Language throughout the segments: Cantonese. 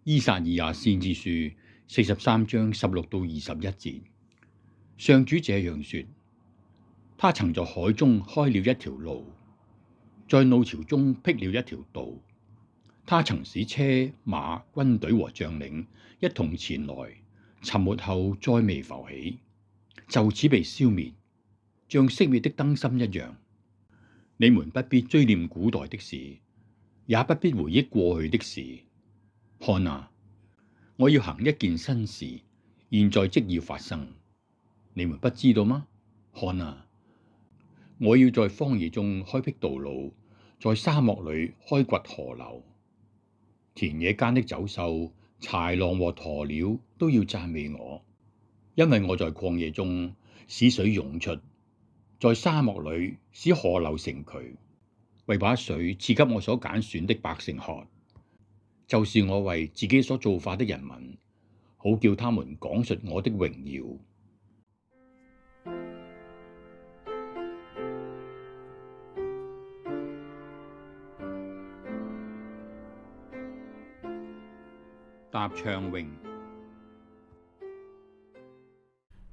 依撒意亞先知書43章16到21節，上主這樣說：他曾在海中開了一條路，在怒潮中闢了一條道。他曾使車馬軍隊和將領一同前來，沉沒後再未浮起，就此被消滅，像熄滅的燈芯一樣。你們不必追念古代的事，也不必回憶過去的事。看啊，我要行一件新事，現在即要發生，你們不知道嗎？看啊，我要在荒野中開闢道路，在沙漠裏開掘河流。田野間的走獸、豺狼和鴕鳥都要讚美我，因為我在曠野中使水湧出，在沙漠裏使河流成渠，為把水賜給我所揀選的百姓喝，就是我為自己所造化的人民，好叫他們講述我的榮耀。答唱詠。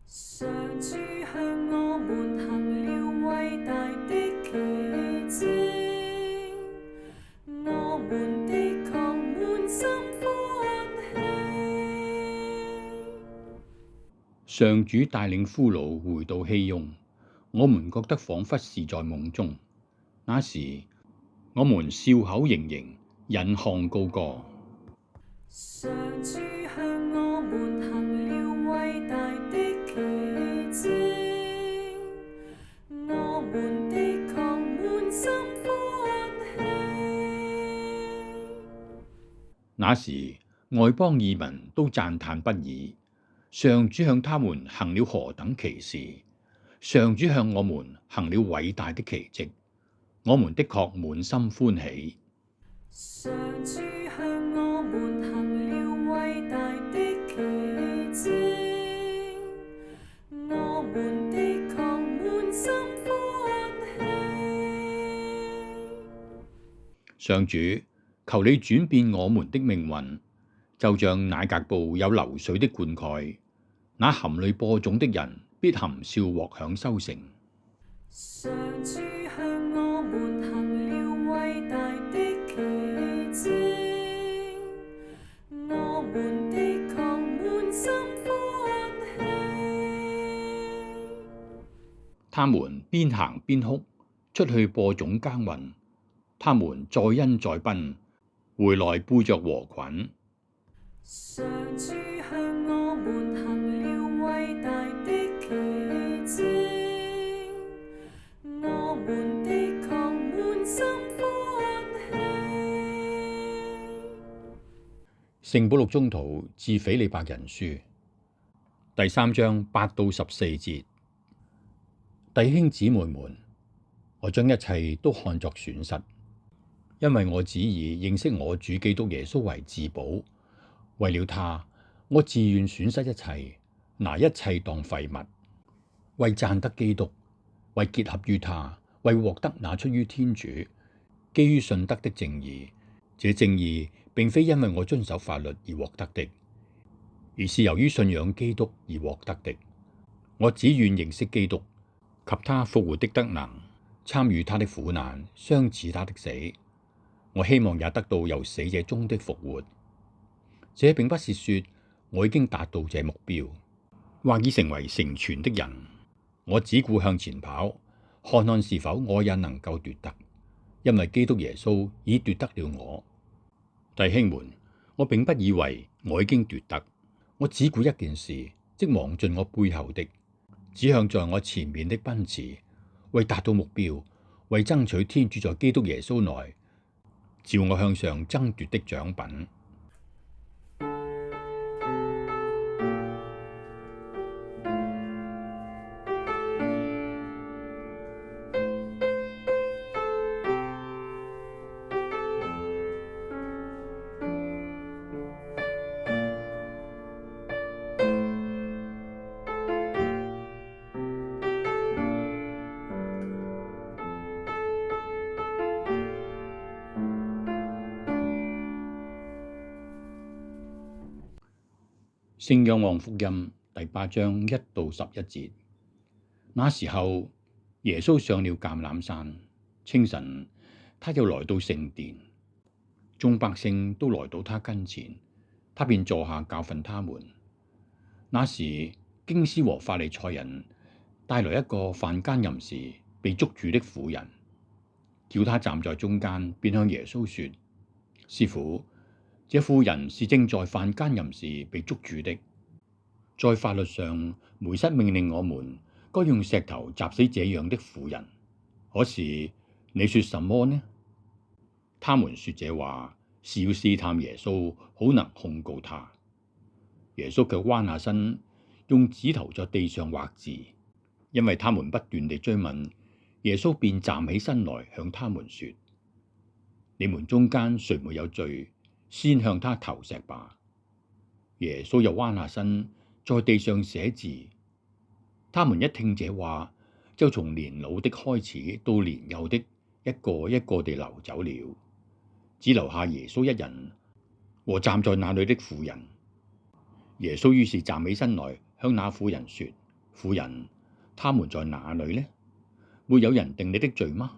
上主向我們行了偉大的奇蹟，我們的確滿心歡喜。上主帶領俘虜回到熙雍，我們覺得仿佛是在夢中。那時，我們笑口盈盈，引吭高歌。上主向我們行了偉大的奇蹟，我們的確滿心歡喜。那時，外邦異民都讚嘆不已。上主向他們行了何等奇事！上主向我們行了偉大的奇蹟，我們的確滿心歡喜。上主向我們行了偉大的奇蹟，我們的確滿心歡喜。上主，求你轉變我們的命運，就像乃革布有流水的灌溉，那含淚播種的人必含笑獲享收成。上主向我們行了偉大的奇蹟，我們的確滿心歡喜。他們邊行邊哭，出去播種耕耘，他們載欣載奔，回來背着禾捆。上主向我們行了偉大的奇蹟，我們的確滿心歡喜。聖保祿宗徒致斐理伯人書第3章8到14節，弟兄姊妹們，我將一切都看作損失，因為我只以認識我主基督耶穌為至寶。為了他，我自願損失一切，拿一切當廢物，為賺得基督，為結合於他，為獲得那出於天主，基於信德的正義。這正義並非因為我遵守法律而獲得的，而是由於信仰基督而獲得的。我只願認識基督及他復活的德能，參與他的苦難，相似他的死。我希望也得到由死者中的復活。這並不是說我已經達到這目標，或已成為成全的人。我只顧向前跑，看看是否我也能夠奪得，因為基督耶穌已奪得了我。弟兄們，我並不以為我已經奪得，我只顧一件事，即忘盡我背後的，只向在我前面的奔馳，為達到目標，為爭取天主在基督耶穌內召我向上爭奪的獎品。聖若望福音第8章1到11節。那時候，耶穌上了橄欖山，清晨，他又來到聖殿，眾百姓都來到他跟前，他便坐下教訓他們。那時，經師和法利賽人帶來一個犯姦淫時被捉住的婦人，叫他站在中間，便向耶穌說：師傅，這婦人是正在犯姦淫時被捉住的。在法律上，梅瑟命令我們該用石頭砸死這樣的婦人。可是你說什麼呢？他們說這話是要試探耶穌，好能控告他。耶穌卻彎下身，用指頭在地上畫字。因為他們不斷地追問，耶穌便站起身來向他們說：你們中間誰沒有罪，先向他投石吧。耶穌又彎下身，在地上寫字。他們一聽這話，就從年老的開始到年幼的，一個一個地流走了，只留下耶穌一人和站在那裏的婦人。耶穌於是站起身來，向那婦人說：婦人，他們在哪裏呢？沒有人定你的罪嗎？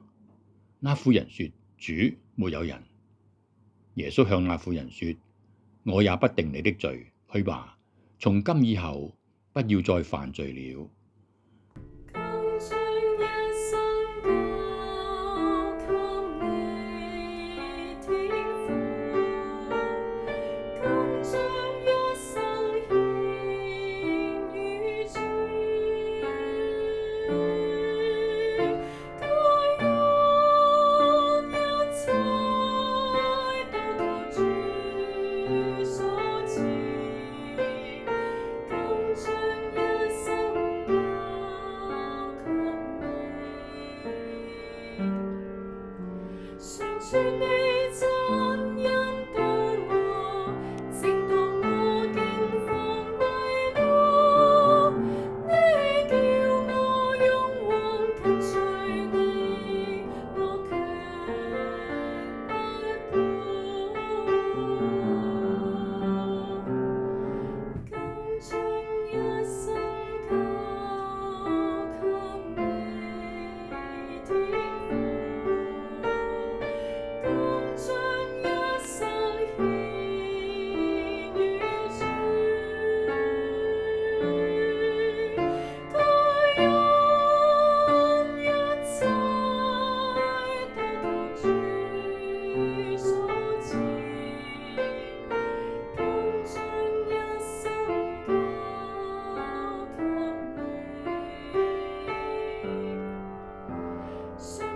那婦人說：主，沒有人。耶穌向那婦人說：我也不定你的罪，去吧，從今以後不要再犯罪了。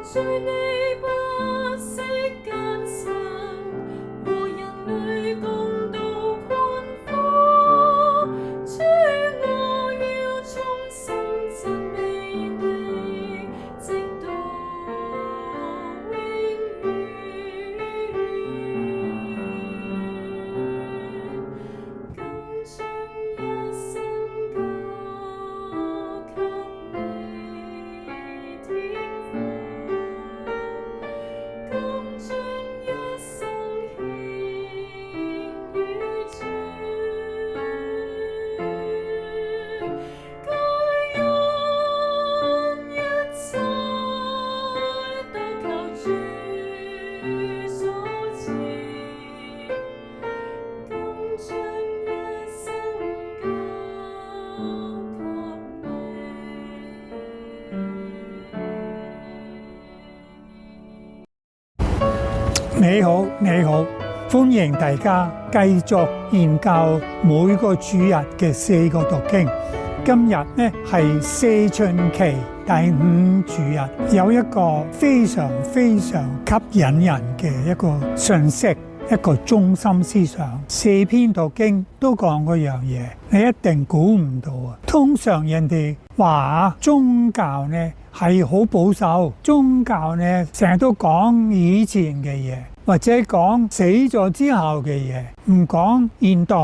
罪你不惜艱辛，和人類共度困苦。主，我要終生讚美你，直到永遠。更將一生交給你，天父。更將一生獻於主，該因一切都求主所賜，更將一生交給你。你好，你好，歡迎大家繼續研究每個主日嘅4個讀經。今日呢係四旬期第5主日，有一個非常非常吸引人嘅一個信息，一個中心思想。4篇讀經都講嗰樣嘢，你一定估唔到啊！通常人哋話宗教呢係好保守，宗教呢成日都講以前嘅嘢，或者講死咗之後嘅嘢，唔講現代，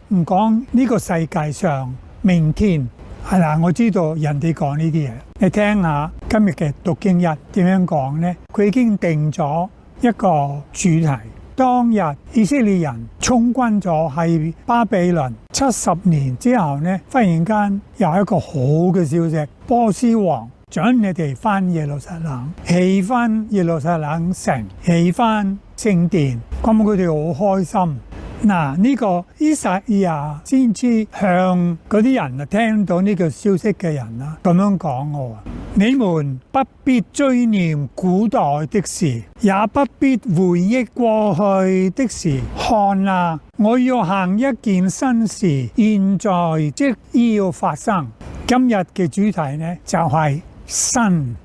唔講呢個世界上明天。係啦，我知道人哋講呢啲嘢，你聽下今日嘅讀經日點樣講呢？佢已經定咗一個主題，當日以色列人充軍咗喺巴比倫70年之後呢，忽然間有一個好嘅消息，波斯王准你哋翻耶路撒冷，起翻耶路撒冷城，起翻聖殿，咁佢哋好開心。嗱，呢個以賽亞先知向嗰啲人啊，聽到呢個消息嘅人啊，咁樣講我話：你們不必追念古代的事，也不必回憶過去的事。看啊，我要行一件新事，現在即要發生。今日嘅主題呢，就係新。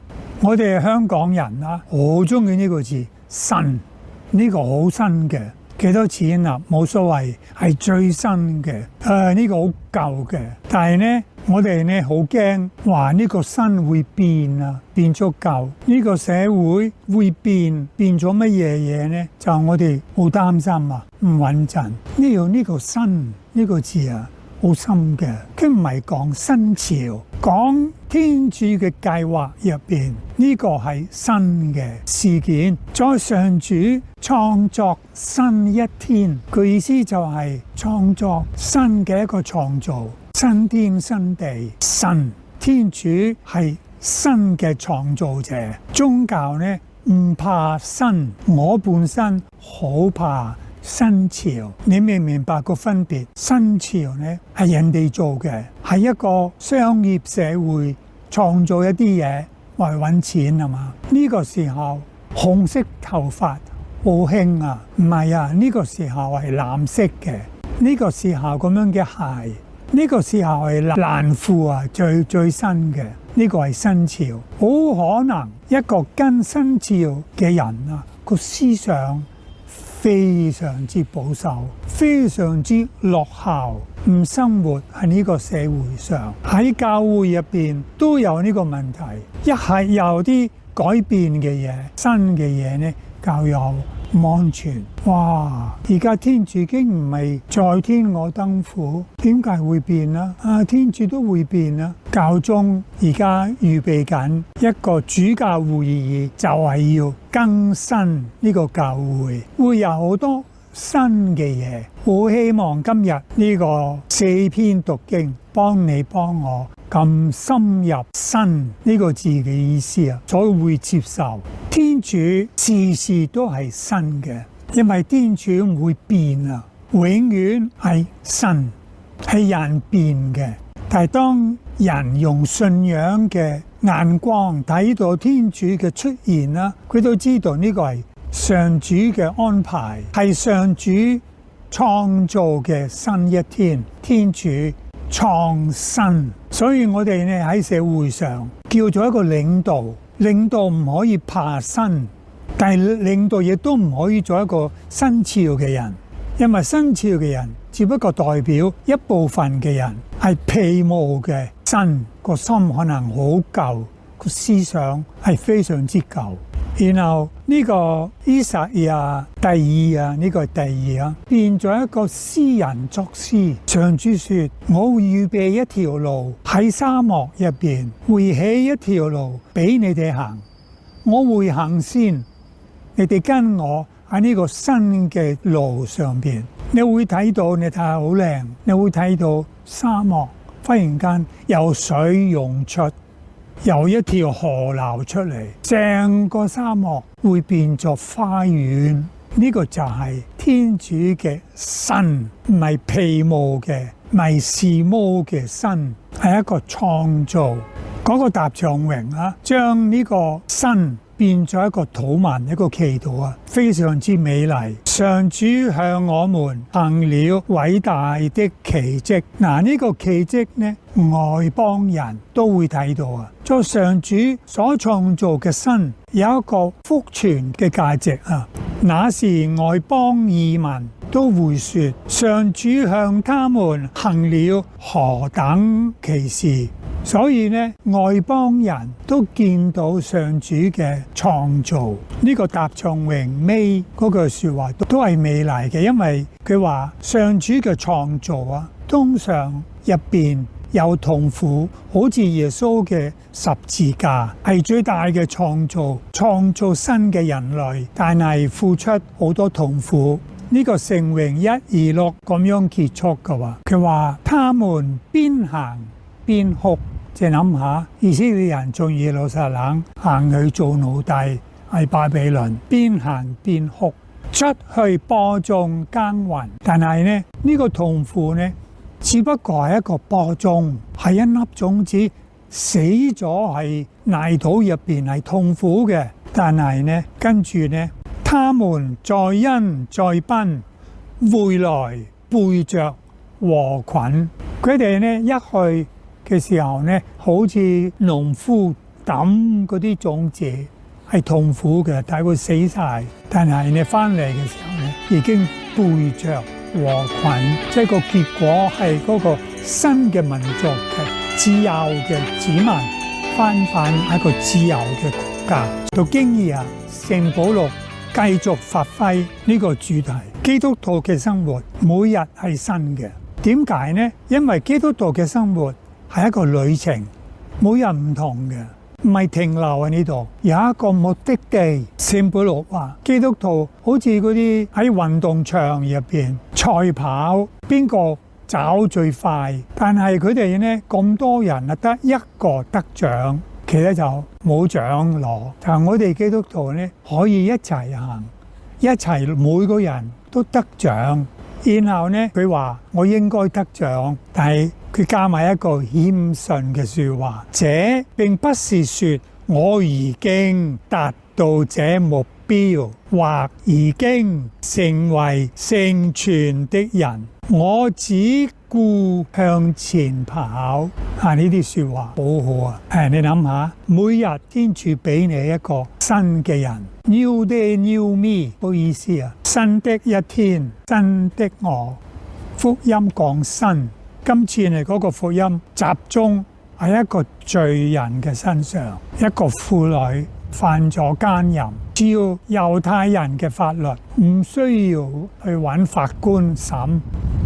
我哋香港人啊，好中意呢個字新，呢個好新嘅。幾多錢啊？冇所謂，係最新嘅。呢個好舊嘅，但係呢，我哋呢好驚話呢個新會變啊，變咗舊。呢個社會會變咗乜嘢嘢呢？就我哋好擔心啊，唔穩陣。呢個新呢個字啊，好深嘅。佢唔係講新潮，講天主嘅計劃入邊，呢個係新嘅事件。在上主創作新一天，佢意思就係創作新嘅一個創造，新天新地。新天主係新嘅創造者。宗教呢唔怕新，我本身好怕新潮。你明唔明白個分別？新潮呢係人哋做嘅，係一個商業社會創造一啲嘢為揾錢啊嘛。呢個時候紅色頭髮好興啊，唔係啊，呢個時候係藍色嘅。呢個時候咁樣嘅鞋，呢個時候係爛褲啊，最新嘅。呢個係新潮。好可能一個跟新潮嘅人啊，個思想非常之保守，非常之落後，唔生活喺呢個社會上。喺教會入邊都有呢個問題，一係有啲改變嘅嘢，新嘅嘢呢，教育唔安全。哇！而家天主經唔係在天我燈苦，點解會變啊？天主都會變啊！教宗而家預備緊一個主教會議，就係要更新呢個教會，會有好多新嘅嘢。好希望今日呢個4篇讀經幫你幫我咁深入新呢個字嘅意思啊，所以會接受天主事事都係新嘅，因為天主唔會變啊，永遠係新，係人變嘅。但係當人用信仰嘅眼光睇到天主嘅出現啦，佢都知道呢個係上主嘅安排，係上主創造嘅新一天，天主創新。所以我哋呢喺社會上叫做一個領導，領導唔可以怕新，但係領導亦都唔可以做一個新潮嘅人，因為新潮嘅人只不過代表一部分嘅人係皮毛嘅，新個心可能好舊，個思想係非常之舊。然後呢個以賽亞第二啊，呢個係第二啊，變咗一個詩人作詩。上主說：我會預備一條路喺沙漠入邊，會起一條路俾你哋行，我會行先，你哋跟我喺呢個新嘅路上邊，你會睇到，你睇下好靚，你會睇到沙漠忽然間有水湧出，有一條河流出嚟，成個沙漠會變作花園。呢個就係天主嘅新，唔係皮毛嘅，唔係時髦嘅新，係一個創造。嗰個答唱詠啊，將呢個新變咗一個禱文，一個祈禱啊，非常之美麗。上主向我們行了偉大的奇蹟。嗱，呢個奇蹟呢，外邦人都會睇到啊。在上主所創造嘅新有一個福傳嘅價值啊。那時外邦異民都會說，上主向他們行了何等奇事。所以呢，外邦人都見到上主嘅創造。呢個答唱詠尾嗰句說話都係美麗嘅，因為佢話上主嘅創造啊，通常入邊有痛苦，好似耶穌嘅十字架係最大嘅創造新嘅人類，但係付出好多痛苦。呢個聖詠126咁樣結束嘅話，佢話他們邊行邊哭，即係諗下以色列人從耶路撒冷行去做奴隸喺巴比倫，邊行邊哭，出去播種耕耘。但係呢個痛苦呢，只不過係一個播種，係一粒種子死咗喺泥土入邊，係痛苦嘅。但係呢，跟住呢，他們再因再奔，回來背着禾捆。佢哋呢一去嘅時候呢，好似農夫抌嗰啲種子係痛苦嘅，但係會死晒。但係你翻嚟嘅時候呢，已經背着禾捆，即係個結果係嗰個新嘅民族嘅自由嘅子民翻一個自由嘅國家。讀經義啊，聖保祿繼續發揮呢個主題，基督徒嘅生活每日係新嘅。點解呢？因為基督徒嘅生活係一個旅程，每日唔同嘅，唔係停留喺呢度，有一個目的地。聖保祿話，基督徒好似嗰啲喺運動場入邊賽跑，邊個找最快？但係佢哋呢咁多人啊，得一個得獎，其他就冇獎攞。但係我哋基督徒呢，可以一齊行，一齊每個人都得獎。然後呢，佢話我應該得獎，但係佢加埋一個謙遜嘅說話，這並不是說我已經達到這目標，或已經成為成全的人，我只顧向前跑。呢啲說話好好啊！你諗下，每日天主俾你一個新嘅人 ，New Day New Me， 好意思啊！新的一天，新的我。福音講新，今次嚟嗰個福音集中喺一個罪人嘅身上，一個婦女犯咗奸淫，照猶太人嘅法律，唔需要去揾法官審，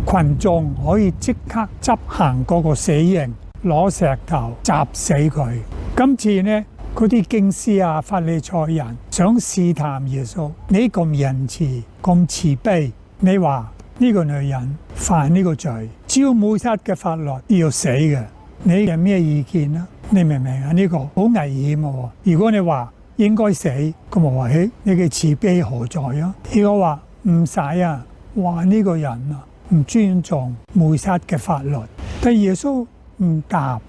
群眾可以即刻執行嗰個死刑，攞石頭砸死佢。今次呢，嗰啲經師啊、法利賽人想試探耶穌，你咁仁慈、咁慈悲，你話呢個女人犯呢個罪，照摩西嘅法律要死嘅，你有咩意見啊？你明唔明啊？呢個好危險喎！如果你話應該死，咁我話你嘅慈悲何在啊？如果話唔使啊，話呢個人啊唔尊重摩西嘅法律，但耶穌唔答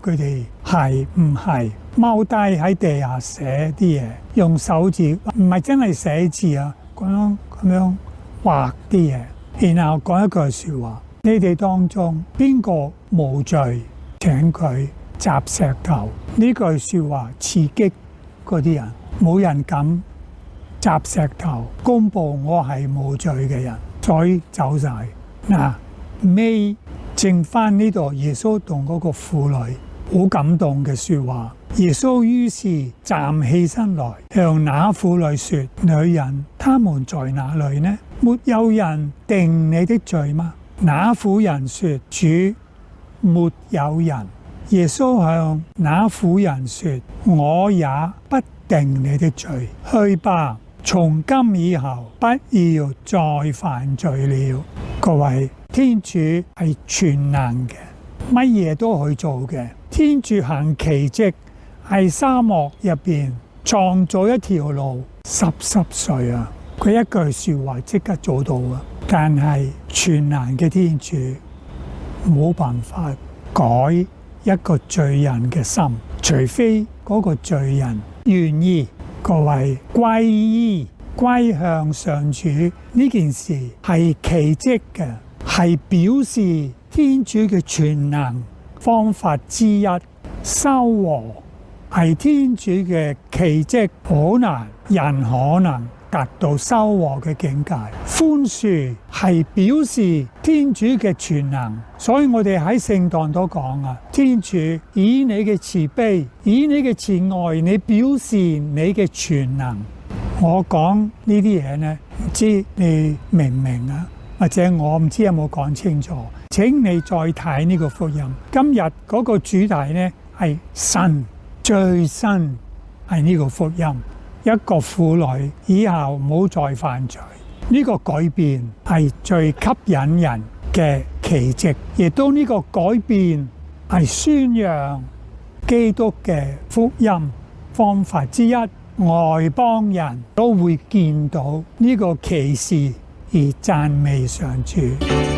佢哋係唔係，踎低喺地下寫啲嘢，用手指唔係真係寫字啊，咁樣畫啲嘢，然後講一句說話：你哋當中邊個無罪，請佢砸石頭。呢句說話刺激嗰啲人，冇人敢砸石頭，公布我係無罪嘅人，再走晒。尾剩翻呢度，耶穌同嗰個婦女好感動嘅說話。耶穌於是站起身來，向那婦女說：女人，他們在哪裏呢？沒有人定你的罪嗎？那婦人說：主，沒有人。耶穌向那婦人說：我也不定你的罪，去吧，從今以後不要再犯罪了。各位，天主係全能嘅，乜嘢都可以做嘅。天主行奇蹟，喺沙漠入邊創造一條路，10歲啊！佢一句說話即刻做到啊！但係全能嘅天主冇辦法改一個罪人嘅心，除非嗰個罪人願意。各位，歸依歸向上主呢件事係奇蹟嘅，係表示天主嘅全能方法之一。修和係天主嘅奇蹟，好難人可能達到修和嘅境界。寬恕係表示天主嘅全能，所以我哋喺聖誕都講啊，天主以你嘅慈悲，以你嘅慈愛，你表示你嘅全能。我講呢啲嘢呢，唔知你明唔明啊？或者我唔知有冇講清楚，請你再睇呢個福音。今日嗰個主題呢係神最新係呢個福音，一個婦女以後唔好再犯罪。呢個改變係最吸引人嘅奇蹟，亦都呢個改變係宣揚基督嘅福音方法之一。外邦人都會見到呢個奇事而讚美上主。